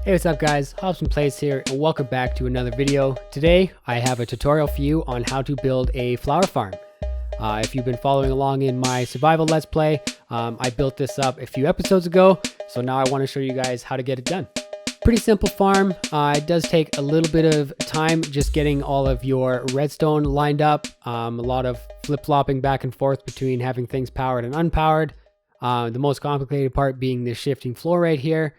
Hey, what's up guys, HobsonPlays here and welcome back to another video. Today I have a tutorial for you on how to build a flower farm. If you've been following along in my survival let's play, I built this up a few episodes ago, so now I want to show you guys how to get it done. Pretty simple farm. It does take a little bit of time just getting all of your redstone lined up. A lot of flip-flopping back and forth between having things powered and unpowered. The most complicated part being this shifting floor right here.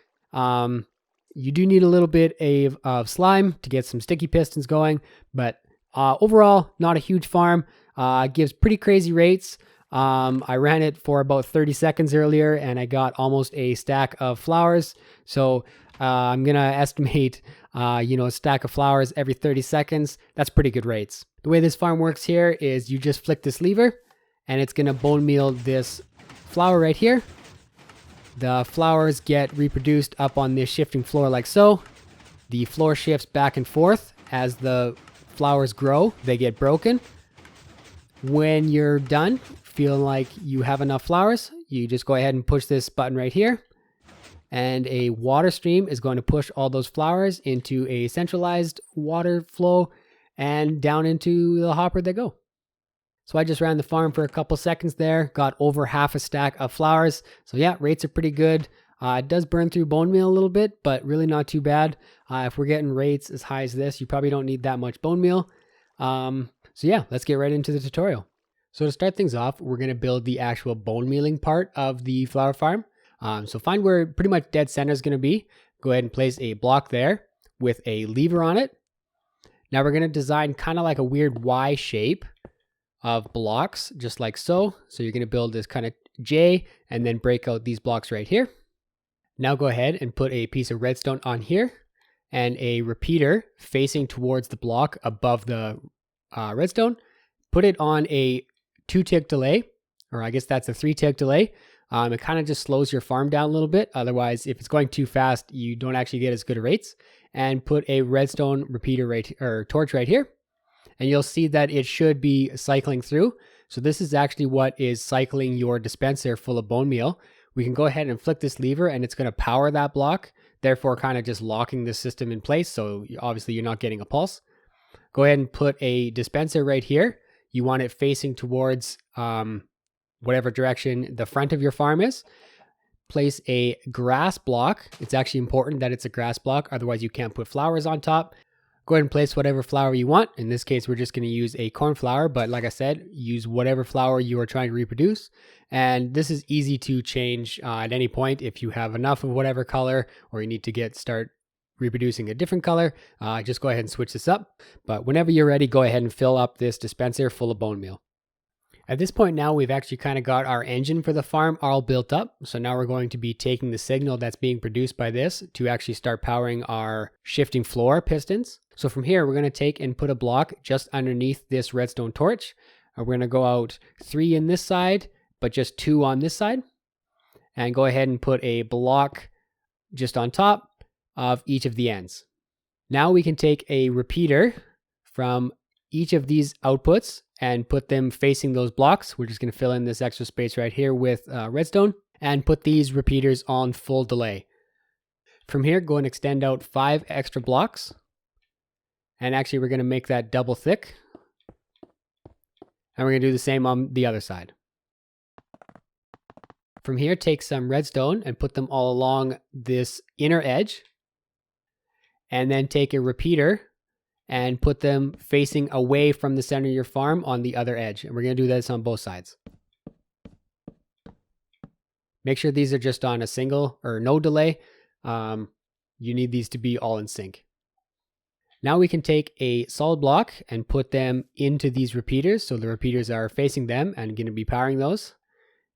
You do need a little bit of slime to get some sticky pistons going, but overall, not a huge farm. Gives pretty crazy rates. I ran it for about 30 seconds earlier and I got almost a stack of flowers. So I'm going to estimate, a stack of flowers every 30 seconds. That's pretty good rates. The way this farm works here is you just flick this lever and it's going to bone meal this flower right here. The flowers get reproduced up on this shifting floor like so. The floor shifts back and forth as the flowers grow. They get broken. When you're done, feeling like you have enough flowers, you just go ahead and push this button right here. And a water stream is going to push all those flowers into a centralized water flow and down into the hopper they go. So I just ran the farm for a couple seconds there, got over half a stack of flowers. So yeah, rates are pretty good. It does burn through bone meal a little bit, but really not too bad. If we're getting rates as high as this, you probably don't need that much bone meal. So yeah, let's get right into the tutorial. So to start things off, we're going to build the actual bone mealing part of the flower farm. So find where pretty much dead center is going to be. Go ahead and place a block there with a lever on it. Now we're going to design kind of like a weird Y shape of blocks, just like so. So you're going to build this kind of J and then break out these blocks right here. Now go ahead and put a piece of redstone on here and a repeater facing towards the block above the redstone. Put it on a 2-tick delay, or I guess that's a 3-tick delay. It kind of just slows your farm down a little bit. Otherwise, if it's going too fast, you don't actually get as good rates. And put a redstone repeater torch right here. And you'll see that it should be cycling through. So this is actually what is cycling your dispenser full of bone meal. We can go ahead and flick this lever and it's going to power that block, therefore kind of just locking the system in place. So obviously you're not getting a pulse. Go ahead and put a dispenser right here. You want it facing towards whatever direction the front of your farm is. Place a grass block. It's actually important that it's a grass block, otherwise you can't put flowers on top. Go ahead and place whatever flower you want. In this case, we're just going to use a cornflower, but like I said, use whatever flower you are trying to reproduce. And this is easy to change at any point. If you have enough of whatever color or you need to start reproducing a different color, just go ahead and switch this up. But whenever you're ready, go ahead and fill up this dispenser full of bone meal. At this point now, we've actually kind of got our engine for the farm all built up. So now we're going to be taking the signal that's being produced by this to actually start powering our shifting floor pistons. So from here, we're going to take and put a block just underneath this redstone torch. We're going to go out 3 in this side, but just 2 on this side. And go ahead and put a block just on top of each of the ends. Now we can take a repeater from each of these outputs and put them facing those blocks. We're just going to fill in this extra space right here with redstone and put these repeaters on full delay. From here, go and extend out 5 extra blocks. And actually, we're going to make that double thick. And we're going to do the same on the other side. From here, take some redstone and put them all along this inner edge. And then take a repeater and put them facing away from the center of your farm on the other edge. And we're going to do this on both sides. Make sure these are just on a single or no delay. You need these to be all in sync. Now we can take a solid block and put them into these repeaters. So the repeaters are facing them and going to be powering those.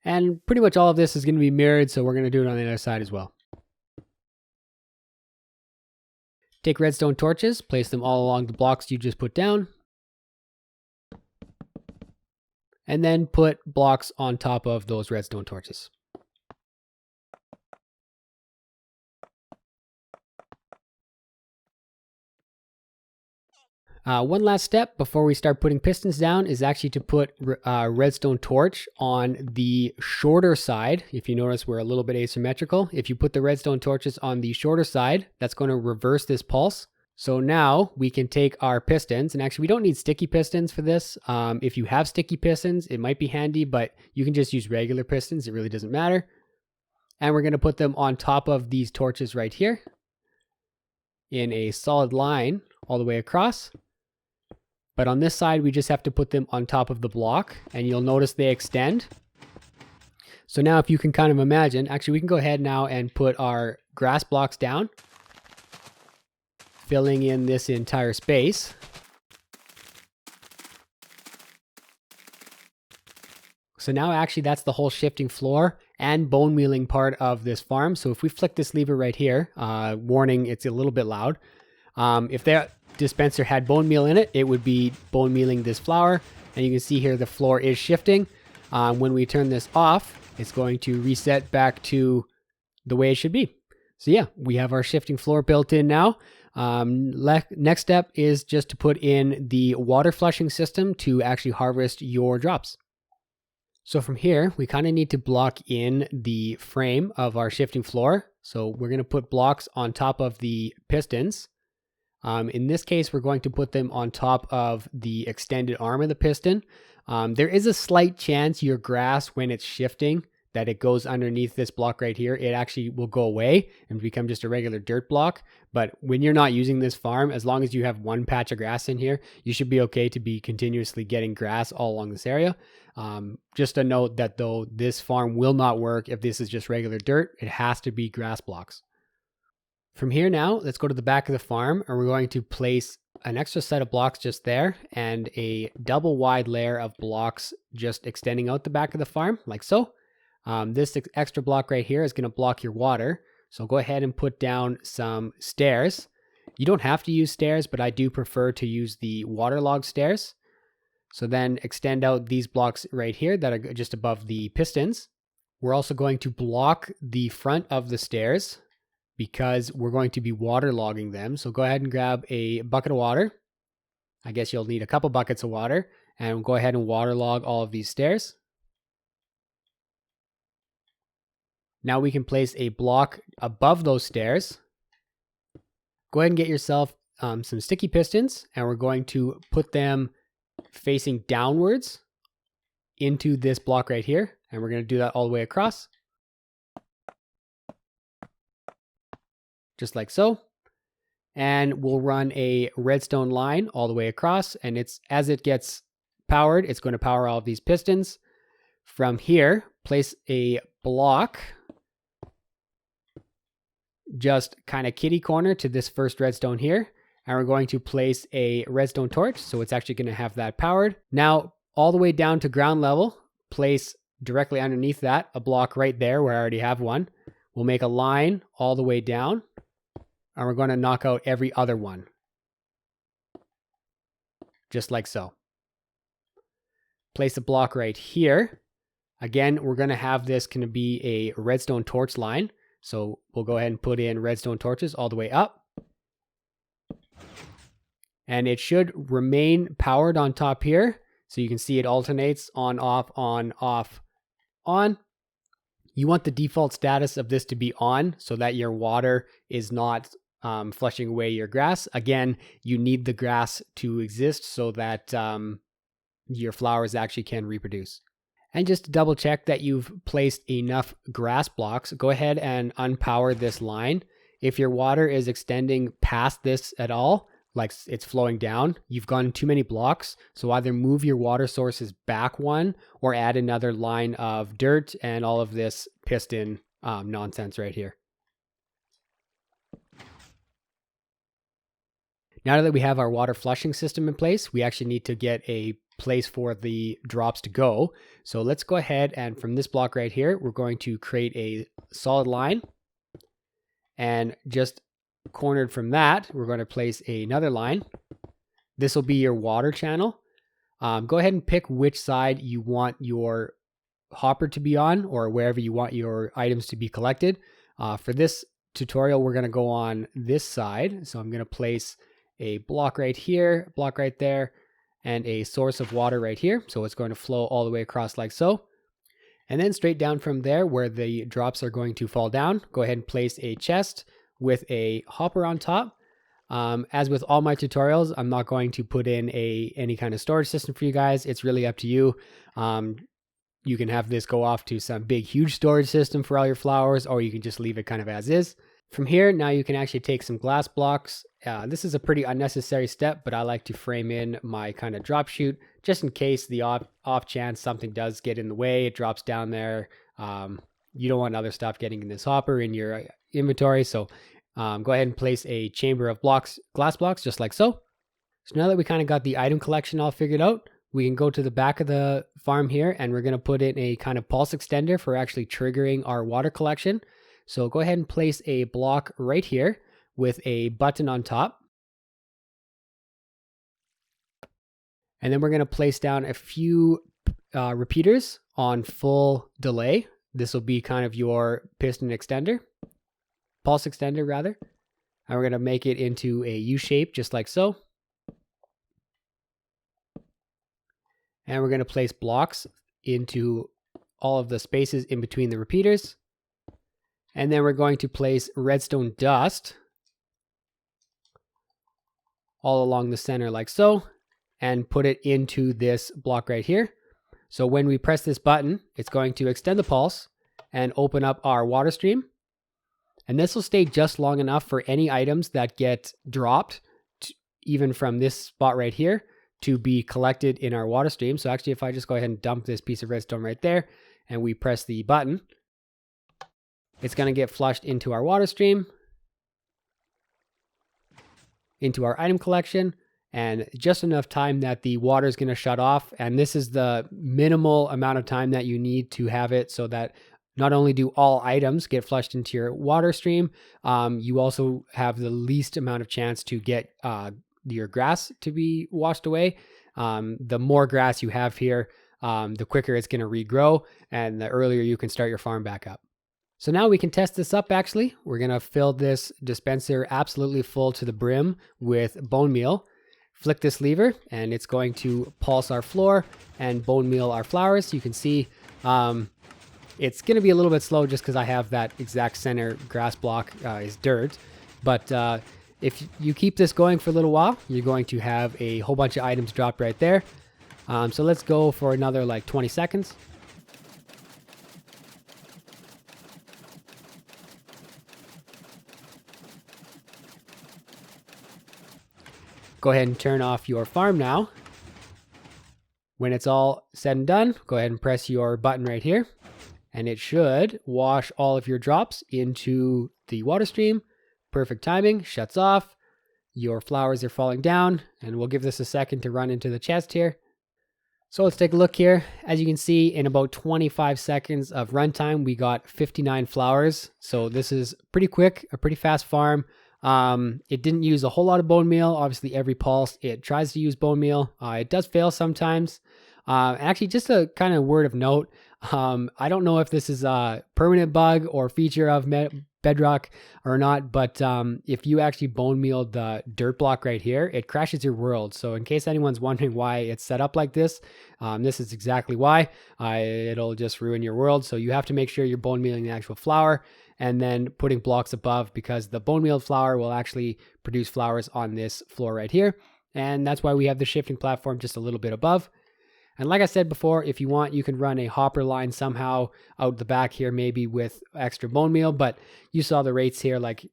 And pretty much all of this is going to be mirrored. So we're going to do it on the other side as well. Take redstone torches, place them all along the blocks you just put down. And then put blocks on top of those redstone torches. One last step before we start putting pistons down is actually to put redstone torch on the shorter side. If you notice, we're a little bit asymmetrical. If you put the redstone torches on the shorter side, that's going to reverse this pulse. So now we can take our pistons, and actually we don't need sticky pistons for this. If you have sticky pistons, it might be handy, but you can just use regular pistons. It really doesn't matter. And we're going to put them on top of these torches right here in a solid line all the way across. But on this side, we just have to put them on top of the block, and you'll notice they extend. So now if you can kind of imagine, actually we can go ahead now and put our grass blocks down, filling in this entire space. So now actually that's the whole shifting floor and bone mealing part of this farm. So if we flick this lever right here, warning, it's a little bit loud. If that dispenser had bone meal in it, it would be bone mealing this flour. And you can see here the floor is shifting. When we turn this off, it's going to reset back to the way it should be. So yeah, we have our shifting floor built in now. Next step is just to put in the water flushing system to actually harvest your drops. So from here, we kind of need to block in the frame of our shifting floor. So we're going to put blocks on top of the pistons. In this case, we're going to put them on top of the extended arm of the piston. There is a slight chance your grass, when it's shifting, that it goes underneath this block right here. It actually will go away and become just a regular dirt block. But when you're not using this farm, as long as you have one patch of grass in here, you should be okay to be continuously getting grass all along this area. Just a note that though, this farm will not work if this is just regular dirt. It has to be grass blocks. From here now, let's go to the back of the farm, and we're going to place an extra set of blocks just there and a double wide layer of blocks just extending out the back of the farm like so. This extra block right here is going to block your water. So go ahead and put down some stairs. You don't have to use stairs, but I do prefer to use the waterlogged stairs. So then extend out these blocks right here that are just above the pistons. We're also going to block the front of the stairs because we're going to be waterlogging them. So go ahead and grab a bucket of water. I guess you'll need a couple buckets of water, and go ahead and waterlog all of these stairs. Now we can place a block above those stairs. Go ahead and get yourself some sticky pistons, and we're going to put them facing downwards into this block right here. And we're going to do that all the way across. Just like so. And we'll run a redstone line all the way across. And as it gets powered, it's going to power all of these pistons. From here, place a block just kind of kitty corner to this first redstone here. And we're going to place a redstone torch. So it's actually going to have that powered. Now, all the way down to ground level, place directly underneath that a block right there where I already have one. We'll make a line all the way down. And we're going to knock out every other one. Just like so. Place a block right here. Again, we're going to have this going to be a redstone torch line. So we'll go ahead and put in redstone torches all the way up. And it should remain powered on top here. So you can see it alternates on, off, on. You want the default status of this to be on so that your water is not flushing away your grass. Again, you need the grass to exist so that your flowers actually can reproduce. And just to double check that you've placed enough grass blocks, go ahead and unpower this line. If your water is extending past this at all, like it's flowing down, you've gone too many blocks. So either move your water sources back one or add another line of dirt and all of this piston nonsense right here. Now that we have our water flushing system in place, we actually need to get a place for the drops to go. So let's go ahead and from this block right here, we're going to create a solid line. And just cornered from that, we're going to place another line. This will be your water channel. Go ahead and pick which side you want your hopper to be on or wherever you want your items to be collected. For this tutorial, we're going to go on this side. So I'm going to place a block right here, block right there, and a source of water right here. So it's going to flow all the way across like so. And then straight down from there where the drops are going to fall down, go ahead and place a chest with a hopper on top. As with all my tutorials, I'm not going to put in any kind of storage system for you guys. It's really up to you. You can have this go off to some big, huge storage system for all your flowers, or you can just leave it kind of as is. From here, now you can actually take some glass blocks. This is a pretty unnecessary step, but I like to frame in my kind of drop chute just in case the off chance something does get in the way, it drops down there. You don't want other stuff getting in this hopper in your inventory. So go ahead and place a chamber of glass blocks, just like so. So now that we kind of got the item collection all figured out, we can go to the back of the farm here, and we're going to put in a kind of pulse extender for actually triggering our water collection. So go ahead and place a block right here with a button on top. And then we're going to place down a few repeaters on full delay. This will be kind of your piston extender, pulse extender rather. And we're going to make it into a U shape just like so. And we're going to place blocks into all of the spaces in between the repeaters. And then we're going to place redstone dust all along the center like so, and put it into this block right here. So when we press this button, it's going to extend the pulse and open up our water stream. And this will stay just long enough for any items that get dropped, even from this spot right here, to be collected in our water stream. So actually, if I just go ahead and dump this piece of redstone right there, and we press the button, it's going to get flushed into our water stream, into our item collection, and just enough time that the water is going to shut off. And this is the minimal amount of time that you need to have it so that not only do all items get flushed into your water stream, you also have the least amount of chance to get your grass to be washed away. The more grass you have here, the quicker it's going to regrow, and the earlier you can start your farm back up. So now we can test this up actually. We're going to fill this dispenser absolutely full to the brim with bone meal. Flick this lever and it's going to pulse our floor and bone meal our flowers. You can see it's going to be a little bit slow just because I have that exact center grass block is dirt. But if you keep this going for a little while, you're going to have a whole bunch of items dropped right there. So let's go for another like 20 seconds. Go ahead and turn off your farm now. When it's all said and done, go ahead and press your button right here, and it should wash all of your drops into the water stream. Perfect timing, shuts off. Your flowers are falling down, and we'll give this a second to run into the chest here. So let's take a look here. As you can see, in about 25 seconds of runtime, we got 59 flowers. So this is pretty quick, a pretty fast farm. It didn't use a whole lot of bone meal. Obviously, every pulse, it tries to use bone meal. It does fail sometimes. Actually, just a kind of word of note. I don't know if this is a permanent bug or feature of Bedrock or not, but if you actually bone meal the dirt block right here, it crashes your world. So in case anyone's wondering why it's set up like this, this is exactly why. It'll just ruin your world. So you have to make sure you're bone mealing the actual flower and then putting blocks above, because the bone mealed flower will actually produce flowers on this floor right here. And that's why we have the shifting platform just a little bit above. And like I said before, if you want, you can run a hopper line somehow out the back here, maybe with extra bone meal, but you saw the rates here, like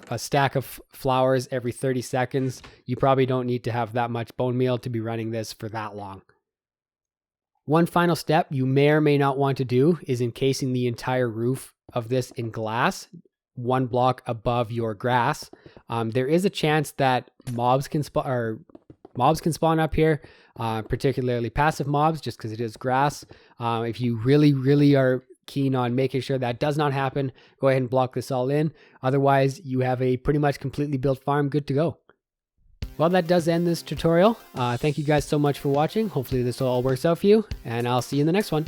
a stack of flowers every 30 seconds. You probably don't need to have that much bone meal to be running this for that long. One final step you may or may not want to do is encasing the entire roof of this in glass, one block above your grass. There is a chance that mobs can spawn up here, particularly passive mobs, just because it is grass. If you really are keen on making sure that does not happen, go ahead and block this all in. Otherwise, you have a pretty much completely built farm good to go. Well, that does end this tutorial. Thank you guys so much for watching. Hopefully this all works out for you, and I'll see you in the next one.